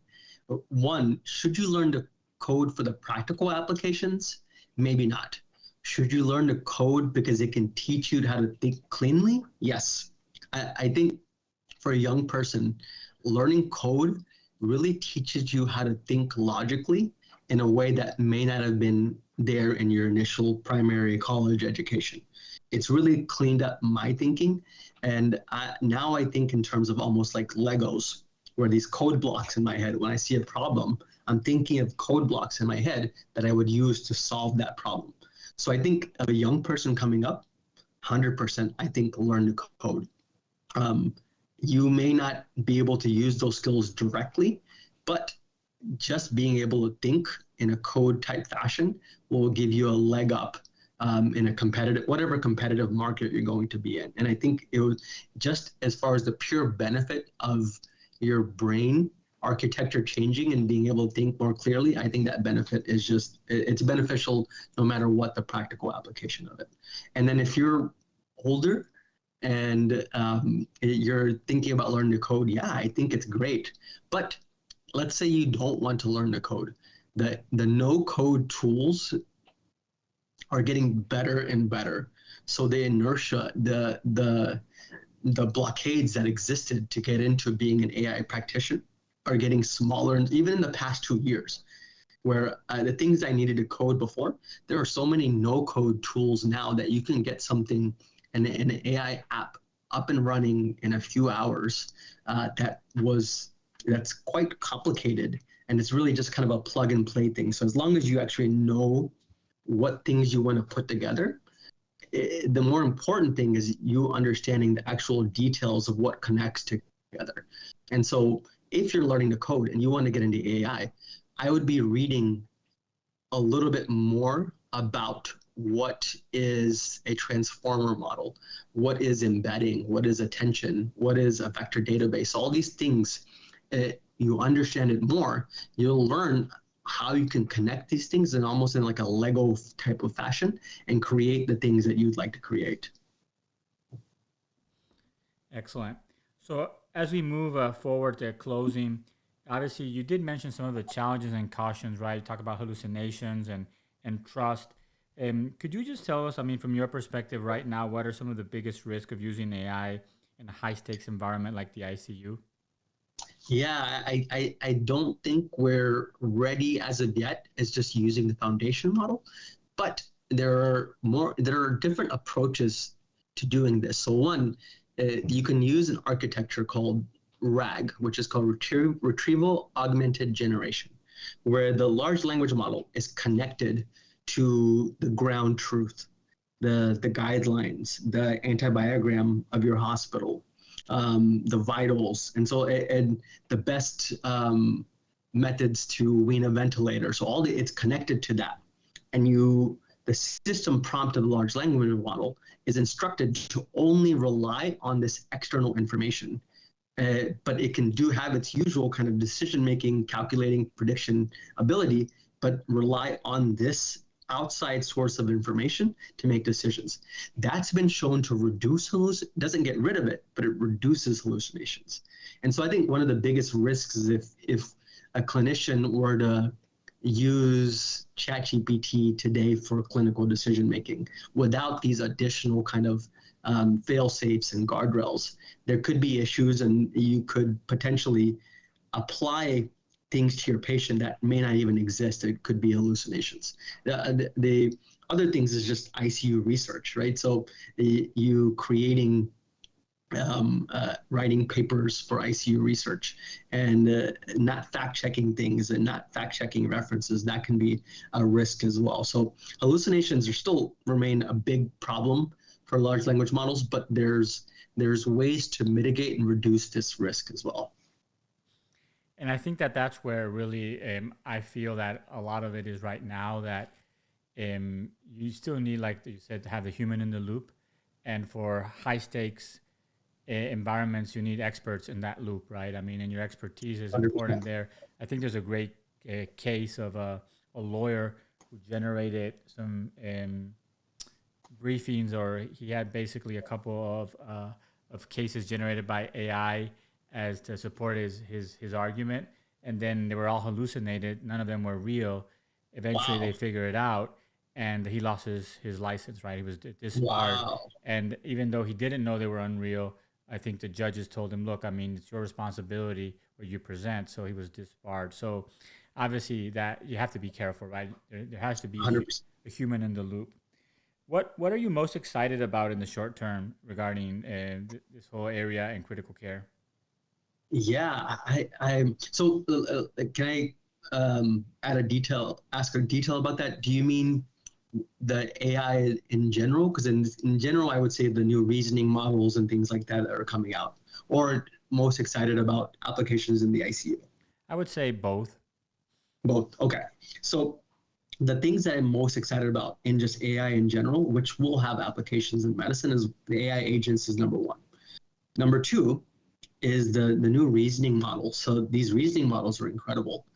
One, should you learn to code for the practical applications? Maybe not. Should you learn to code because it can teach you how to think cleanly? Yes. I think for a young person, learning code really teaches you how to think logically in a way that may not have been there in your initial primary college education. It's really cleaned up my thinking. And now I think in terms of almost like Legos, where these code blocks in my head, when I see a problem, I'm thinking of code blocks in my head that I would use to solve that problem. So I think of a young person coming up, 100%, I think learn to code. Um, you may not be able to use those skills directly, but just being able to think in a code type fashion will give you a leg up in a competitive, whatever competitive market you're going to be in. And I think it was just as far as the pure benefit of your brain architecture changing and being able to think more clearly, I think that benefit is just, it's beneficial no matter what the practical application of it. And then if you're older, and you're thinking about learning to code, yeah, I think it's great. But let's say you don't want to learn to code. The no code tools are getting better and better. So the inertia, the blockades that existed to get into being an AI practitioner are getting smaller, and even in the past 2 years, where the things I needed to code before, there are so many no code tools now that you can get something an AI app up and running in a few hours that's quite complicated, and it's really just kind of a plug and play thing. So as long as you actually know what things you want to put together, the more important thing is you understanding the actual details of what connects together. And so if you're learning to code and you want to get into I would be reading a little bit more about what is a transformer model, what is embedding, what is attention, what is a vector database, all these things. You understand it more, you'll learn how you can connect these things in almost in like a Lego type of fashion and create the things that you'd like to create. Excellent. So as we move forward to closing, obviously you did mention some of the challenges and cautions, right? You talk about hallucinations and trust. Could you just tell us, I mean, from your perspective right now, what are some of the biggest risks of using AI in a high stakes environment like the ICU? Yeah, I don't think we're ready as of yet as just using the foundation model, but there are different approaches to doing this. So one, you can use an architecture called RAG, which is called Retrieval Augmented Generation, where the large language model is connected to the ground truth, the guidelines, the antibiogram of your hospital, the vitals, and the best methods to wean a ventilator. So it's connected to that, and the system prompt of the large language model is instructed to only rely on this external information. But it can have its usual kind of decision making, calculating, prediction ability, but rely on this outside source of information to make decisions. That's been shown to reduce doesn't get rid of it, but it reduces hallucinations. And so I think one of the biggest risks is if a clinician were to use ChatGPT today for clinical decision making without these additional kind of fail safes and guardrails, there could be issues, and you could potentially apply things to your patient that may not even exist. It could be hallucinations. The other things is just ICU research, right? So you creating writing papers for ICU research and not fact checking things and not fact checking references, that can be a risk as well. So hallucinations are still remain a big problem for large language models, but there's ways to mitigate and reduce this risk as well. And I think that that's where really I feel that a lot of it is right now that you still need, like you said, to have the human in the loop. And for high stakes environments, you need experts in that loop, right? I mean, and your expertise is 100%. important there. I think there's a great case of a lawyer who generated some briefings, or he had basically a couple of cases generated by AI as to support his argument, and then they were all hallucinated. None of them were real. Eventually, they Wow. figured it out, and he lost his license. Right, he was disbarred, Wow. and even though he didn't know they were unreal, I think the judges told him, "Look, I mean, it's your responsibility what you present." So he was disbarred. So obviously, that you have to be careful, right? There has to be 100%. a human in the loop. What are you most excited about in the short term regarding this whole area in critical care? Yeah, so can I ask a detail about that? Do you mean the AI in general? Because in general, I would say the new reasoning models and things like that are coming out, or most excited about applications in the ICU? I would say both. Both. Okay. So the things that I'm most excited about in just AI in general, which will have applications in medicine, is the AI agents is number one. Number two is the new reasoning models. So these reasoning models are incredible.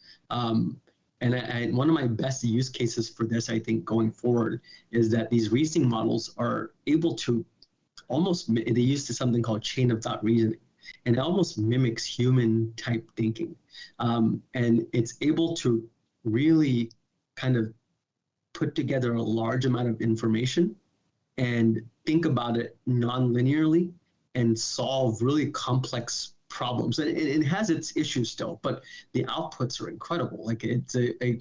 And one of my best use cases for this, I think, going forward, is that these reasoning models are able to they used to something called chain of thought reasoning, and it almost mimics human type thinking. And it's able to really kind of put together a large amount of information and think about it non-linearly and solve really complex problems. And it has its issues still, but the outputs are incredible. Like it's the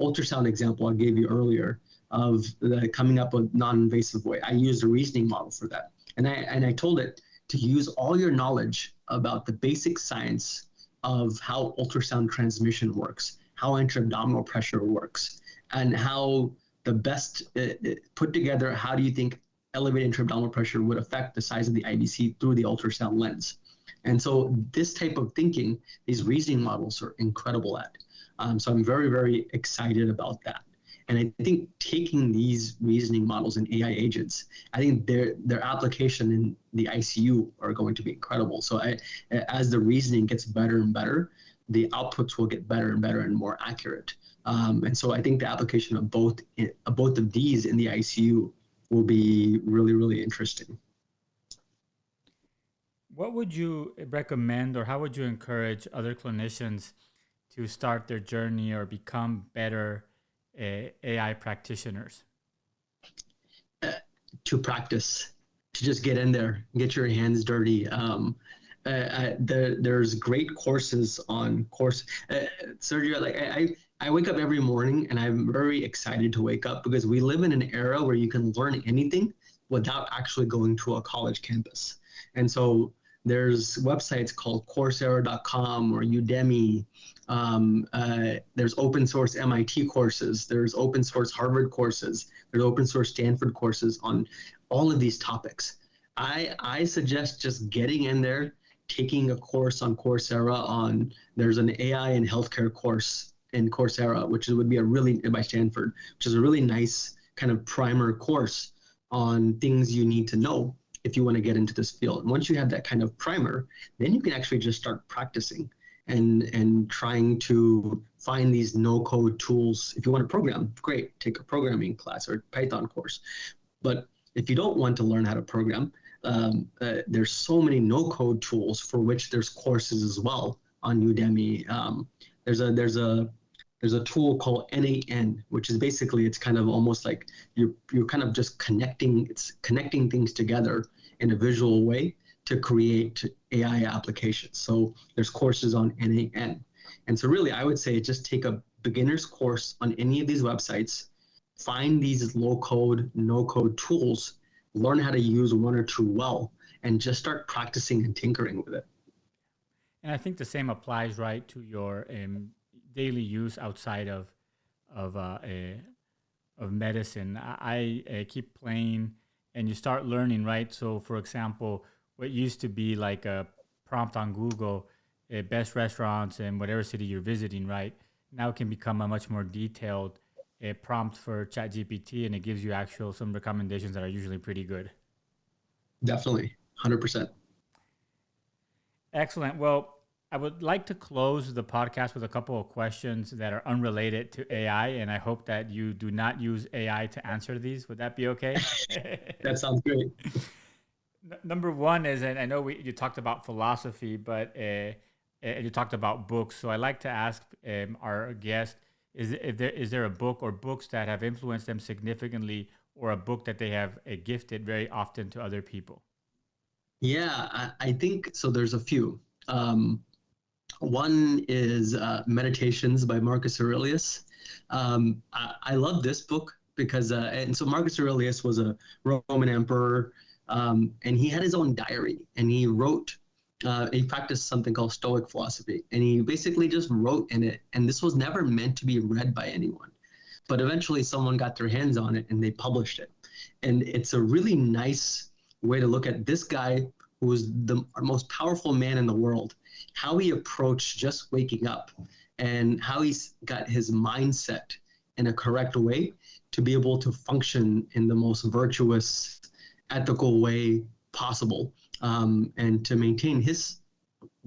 ultrasound example I gave you earlier of the coming up with non-invasive way. I used a reasoning model for that, and I told it to use all your knowledge about the basic science of how ultrasound transmission works, how intra-abdominal pressure works, and how the best put together, how do you think elevated intra-abdominal pressure would affect the size of the IVC through the ultrasound lens? And so this type of thinking, these reasoning models are incredible at. So I'm very, very excited about that. And I think taking these reasoning models and AI agents, I think their application in the ICU are going to be incredible. So as the reasoning gets better and better, the outputs will get better and better and more accurate. And so I think the application of both of these in the ICU will be really, really interesting. What would you recommend, or how would you encourage other clinicians to start their journey or become better AI practitioners? To practice, to just get in there, get your hands dirty. There's great courses on course. Sergio, like I wake up every morning and I'm very excited to wake up because we live in an era where you can learn anything without actually going to a college campus. And so there's websites called Coursera.com or Udemy. There's open source MIT courses. There's open source Harvard courses. There's open source Stanford courses on all of these topics. I suggest just getting in there, taking a course on Coursera there's an AI in healthcare course in Coursera, which would be by Stanford, which is a really nice kind of primer course on things you need to know if you want to get into this field. And once you have that kind of primer, then you can actually just start practicing and trying to find these no-code tools. If you want to program, great, take a programming class or Python course. But if you don't want to learn how to program, there's so many no-code tools for which there's courses as well on Udemy. There's a tool called N8N, which is basically, it's kind of almost like you're kind of just connecting things together in a visual way to create AI applications. So there's courses on N8N. And so really, I would say just take a beginner's course on any of these websites, find these low code, no code tools, learn how to use one or two well, and just start practicing and tinkering with it. And I think the same applies, right, to your daily use outside of uh, uh, of medicine. I keep playing, and you start learning, right? So, for example, what used to be like a prompt on Google, best restaurants in whatever city you're visiting, right? Now it can become a much more detailed prompt for ChatGPT, and it gives you actual some recommendations that are usually pretty good. Definitely. 100%. Excellent. Well, I would like to close the podcast with a couple of questions that are unrelated to AI, and I hope that you do not use AI to answer these. Would that be okay? That sounds great. Number one is, and I know you talked about philosophy, but you talked about books. So I like to ask our guest, is there a book or books that have influenced them significantly, or a book that they have gifted very often to other people? Yeah, I think so. There's a few. One is Meditations by Marcus Aurelius. I love this book because, and so Marcus Aurelius was a Roman emperor, and he had his own diary, and he wrote, he practiced something called Stoic philosophy, and he basically just wrote in it, and this was never meant to be read by anyone. But eventually someone got their hands on it and they published it. And it's a really nice way to look at this guy who was the most powerful man in the world, how he approached just waking up and how he's got his mindset in a correct way to be able to function in the most virtuous, ethical way possible, and to maintain his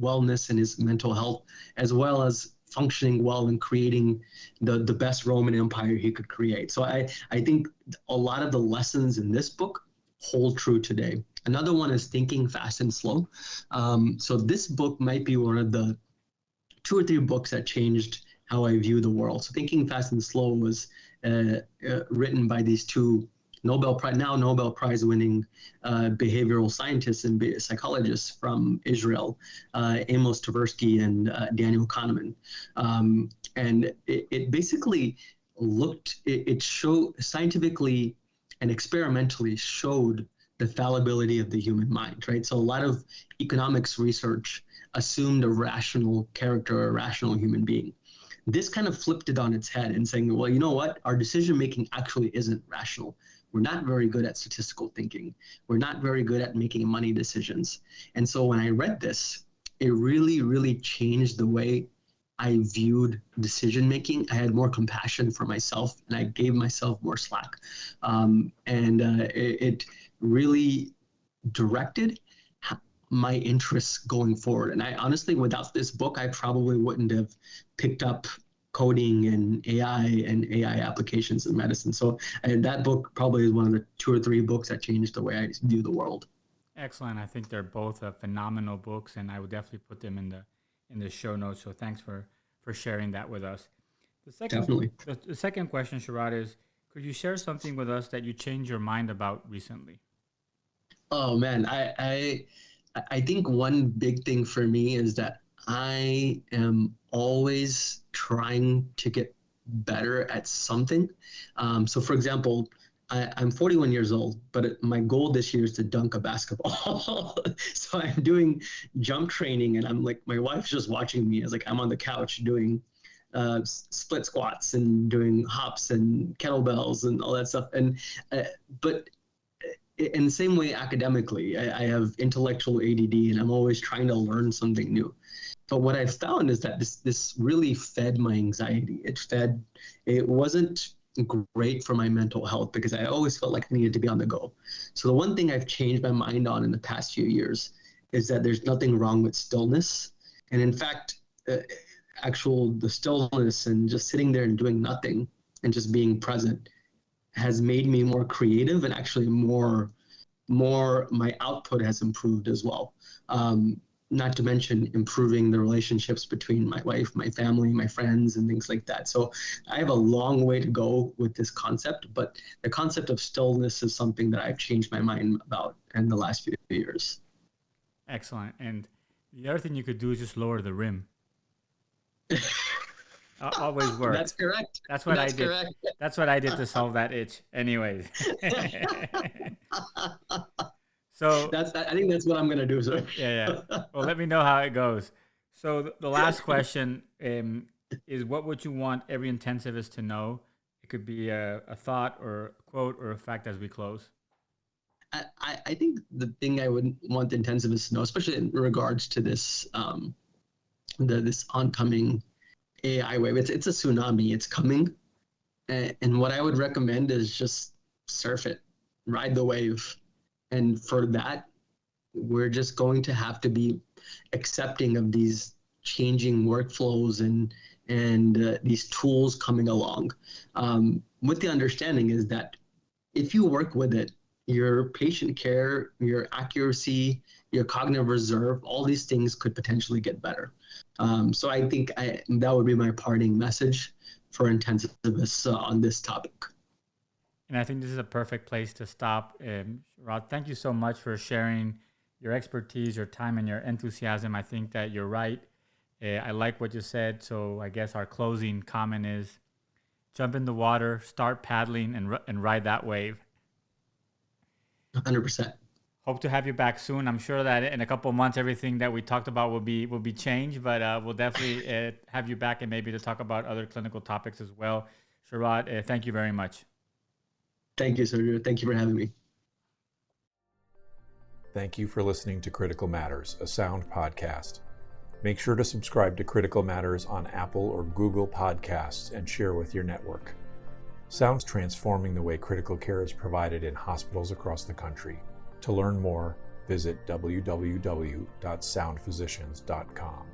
wellness and his mental health, as well as functioning well and creating the best Roman Empire he could create. So I think a lot of the lessons in this book hold true today. Another one is Thinking Fast and Slow. So this book might be one of the 2 or 3 books that changed how I view the world. So Thinking Fast and Slow was written by these 2 Nobel Prize winning behavioral scientists and psychologists from Israel, Amos Tversky and Daniel Kahneman. And it basically it showed scientifically and experimentally showed the fallibility of the human mind, right? So a lot of economics research assumed a rational character, a rational human being. This kind of flipped it on its head and saying, well, you know what? Our decision-making actually isn't rational. We're not very good at statistical thinking. We're not very good at making money decisions. And so when I read this, it really, really changed the way I viewed decision-making. I had more compassion for myself and I gave myself more slack. It really directed my interests going forward. And I honestly, without this book, I probably wouldn't have picked up coding and AI applications in medicine. So that book probably is one of the 2 or 3 books that changed the way I view the world. Excellent. I think they're both phenomenal books, and I would definitely put them in the show notes. So thanks for sharing that with us. Definitely. The second question, Sharad, is could you share something with us that you changed your mind about recently? Oh man, I think one big thing for me is that I am always trying to get better at something. So for example, I'm 41 years old, but my goal this year is to dunk a basketball. So I'm doing jump training and I'm like, my wife's just watching me as like I'm on the couch doing split squats and doing hops and kettlebells and all that stuff. And but in the same way, academically, I have intellectual ADD and I'm always trying to learn something new. But what I found is that this really fed my anxiety. It wasn't great for my mental health because I always felt like I needed to be on the go. So the one thing I've changed my mind on in the past few years is that there's nothing wrong with stillness. And in fact, the stillness and just sitting there and doing nothing and just being present has made me more creative and actually more my output has improved as well. Not to mention improving the relationships between my wife, my family, my friends, and things like that. So I have a long way to go with this concept, but the concept of stillness is something that I've changed my mind about in the last few years. Excellent. And the other thing you could do is just lower the rim. Always works. That's correct. That's what I did. Correct. That's what I did to solve that itch. Anyways. So I think that's what I'm gonna do, sir. Yeah. Well, let me know how it goes. So the last question is, what would you want every intensivist to know? It could be a thought or a quote or a fact as we close. I think the thing I would want the intensivists to know, especially in regards to this this oncoming AI wave, it's a tsunami. It's coming, and what I would recommend is just surf it, ride the wave. And for that, we're just going to have to be accepting of these changing workflows and these tools coming along, with the understanding is that if you work with it, your patient care, your accuracy, your cognitive reserve, all these things could potentially get better. So I think that would be my parting message for intensivists on this topic. And I think this is a perfect place to stop. Rod, thank you so much for sharing your expertise, your time, and your enthusiasm. I think that you're right. I like what you said. So I guess our closing comment is jump in the water, start paddling, and ride that wave. 100%. Hope to have you back soon. I'm sure that in a couple of months, everything that we talked about will be changed, but we'll definitely have you back and maybe to talk about other clinical topics as well. Sharad, thank you very much. Thank you, Sergio. Thank you for having me. Thank you for listening to Critical Matters, a sound podcast. Make sure to subscribe to Critical Matters on Apple or Google Podcasts and share with your network. Sound's transforming the way critical care is provided in hospitals across the country. To learn more, visit www.soundphysicians.com.